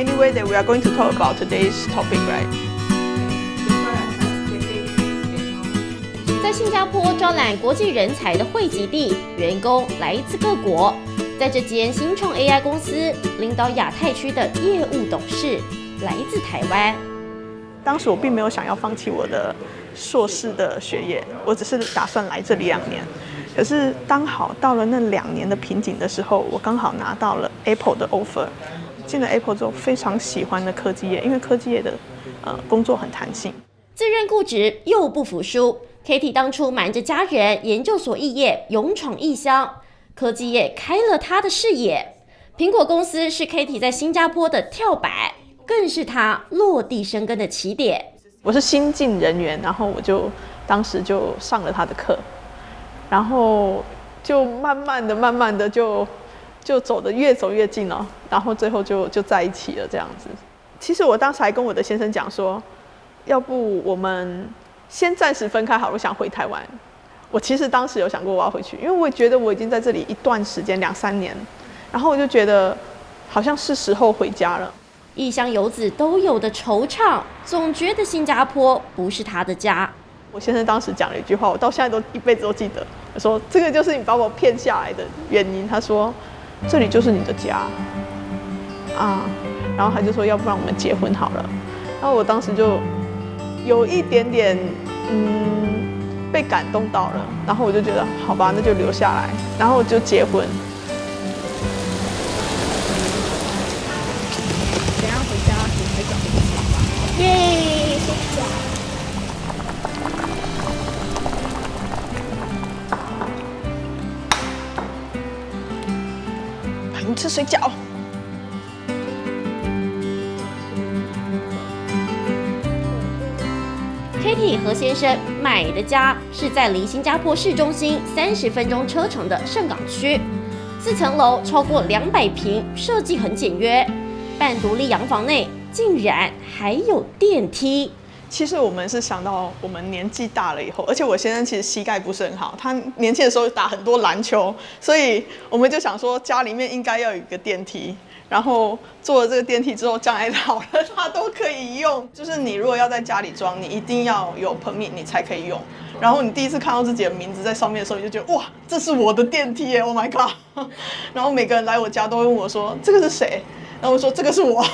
Anyway, that we are going to talk about today's topic, right? 在新加坡招揽国际人才的汇集地，员工来自各国。在这间新创 AI 公司，领导亚太区的业务董事来自台湾。当时我并没有想要放弃我的硕士的学业，我只是打算来这里2年。可是刚好到了那2年的瓶颈的时候，我刚好拿到了 Apple 的 offer。进了 Apple 之后，非常喜欢的科技业，因为科技业的工作很弹性。自认固执又不服输 ，Katie 当初瞒着家人，研究所肄业，勇闯异乡。科技业开了她的视野。苹果公司是 Katie 在新加坡的跳板，更是她落地生根的起点。我是新进人员，然后我就当时就上了他的课，然后就慢慢的就越走越近了，然后最后就在一起了这样子。其实我当时还跟我的先生讲说，要不我们先暂时分开好了，我想回台湾。我其实当时有想过我要回去，因为我也觉得我已经在这里一段时间2-3年，然后我就觉得好像是时候回家了。异乡游子都有的惆怅，总觉得新加坡不是他的家。我先生当时讲了一句话，我到现在都一辈子都记得。他说：“这个就是你把我骗下来的原因。”他说：“这里就是你的家啊。”然后他就说：“要不然我们结婚好了。”然后我当时就有一点点被感动到了，然后我就觉得好吧，那就留下来，然后就结婚。等一下回家你会找你爸爸。耶！陪你吃水饺。Katie 和先生买的家是在离新加坡市中心30分钟车程的盛港区，4层楼，超过200平，设计很简约，半独立洋房内竟然还有电梯。其实我们是想到我们年纪大了以后，而且我先生其实膝盖不是很好，他年轻的时候打很多篮球，所以我们就想说家里面应该要有一个电梯。然后做了这个电梯之后，将来老了它都可以用。就是你如果要在家里装，你一定要有permit你才可以用。然后你第一次看到自己的名字在上面的时候，你就觉得哇，这是我的电梯耶 ！Oh my god！ 然后每个人来我家都会问我说这个是谁？然后我说这个是我，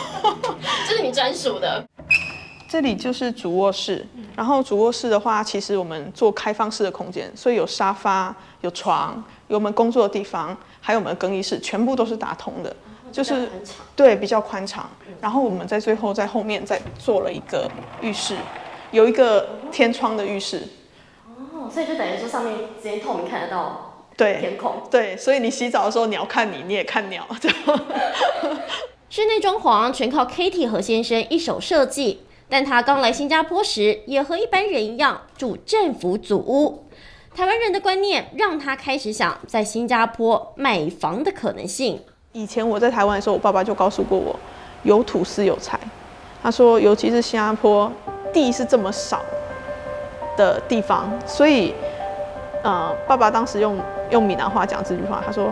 这是你专属的。这里就是主卧室，然后主卧室的话，其实我们做开放式的空间，所以有沙发、有床、有我们工作的地方，还有我们的更衣室，全部都是打通的。就是对比较宽敞，然后我们在最后在后面再做了一个浴室，有一个天窗的浴室。哦，所以就等于说上面直接透明看得到天空。对，所以你洗澡的时候鸟看你，你也看鸟。室内装潢全靠 Katie 和先生一手设计，但他刚来新加坡时也和一般人一样住政府组屋。台湾人的观念让他开始想在新加坡买房的可能性。以前我在台湾的时候，我爸爸就告诉过我，有土斯有财。他说，尤其是新加坡地是这么少的地方，所以，爸爸当时用闽南话讲这句话，他说：“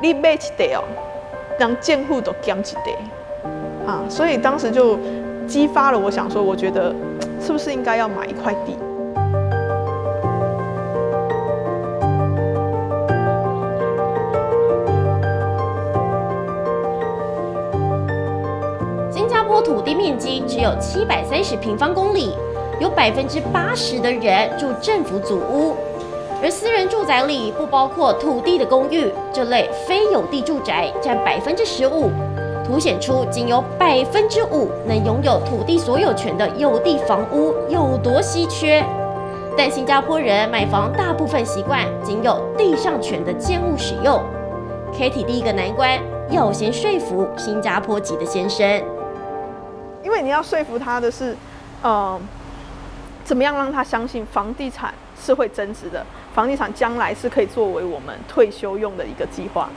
你买一地哦，让建户都减一地。”啊，所以当时就激发了我想说，我觉得是不是应该要买一块地？土地面积只有730平方公里，有80%的人住政府组屋，而私人住宅里不包括土地的公寓，这类非有地住宅占15%，凸显出仅有5%能拥有土地所有权的有地房屋有多稀缺。但新加坡人买房大部分习惯仅有地上权的建物使用。Katie 第一个难关要先说服新加坡籍的先生。因为你要说服他的是，怎么样让他相信房地产是会增值的，房地产将来是可以作为我们退休用的一个计划。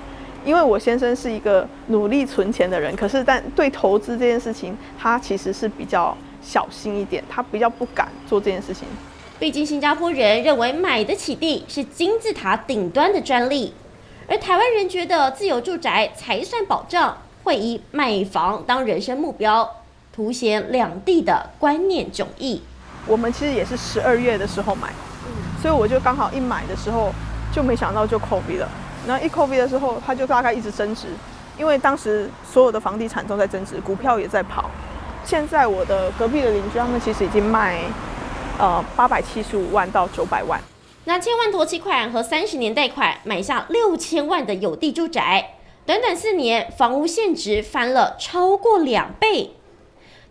因为我先生是一个努力存钱的人，可是但对投资这件事情，他其实是比较小心一点，他比较不敢做这件事情。毕竟新加坡人认为买得起地是金字塔顶端的专利，而台湾人觉得自有住宅才算保障。会以买房当人生目标，凸显两地的观念迥异。我们其实也是12月的时候买，所以我就刚好一买的时候就没想到就 COVID 了。然后一 COVID 的时候，它就大概一直增值，因为当时所有的房地产都在增值，股票也在跑。现在我的隔壁的邻居，他们其实已经卖875万到900万。拿1000万头期款和30年贷款买下6000万的有地住宅，短短4年，房屋现值翻了超过2倍。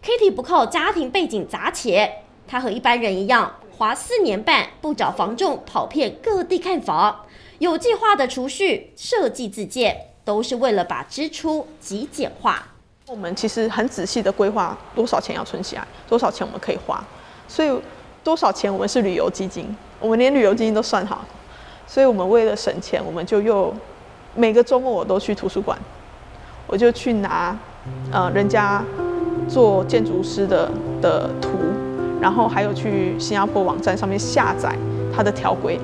Katie 不靠家庭背景砸钱，她和一般人一样，花4年半不找房仲，跑遍各地看房，有计划的储蓄、设计自建，都是为了把支出极简化。我们其实很仔细的规划多少钱要存起来，多少钱我们可以花，所以多少钱我们是旅游基金，我们连旅游基金都算好，所以我们为了省钱，我们就又每个周末我都去图书馆，我就去拿人家做建筑师的图，然后还有去新加坡网站上面下载它的条规，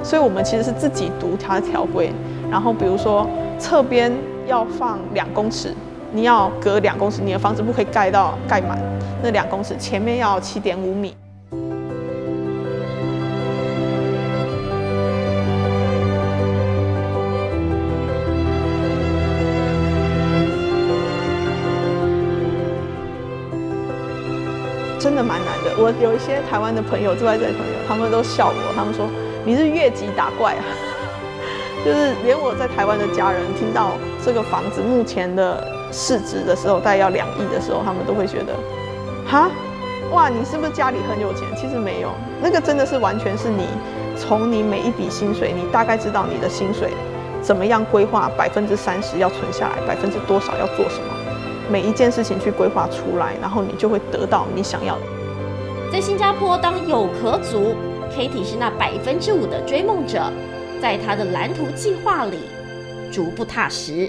所以我们其实是自己读它的条规，然后比如说侧边要放2公尺。你要隔2公尺，你的房子不可以盖满那2公尺，前面要7.5米。真的蛮难的。我有一些台湾的朋友，住在这里的朋友，他们都笑我，他们说你是越级打怪啊。就是连我在台湾的家人听到这个房子目前的市值的时候，大概要2亿的时候，他们都会觉得，哈，哇，你是不是家里很有钱？其实没有，那个真的是完全是你从你每一笔薪水，你大概知道你的薪水怎么样规划30%要存下来，多少要做什么，每一件事情去规划出来，然后你就会得到你想要的。在新加坡当有壳族 ，Katie 是那5%的追梦者，在她的蓝图计划里逐步踏实。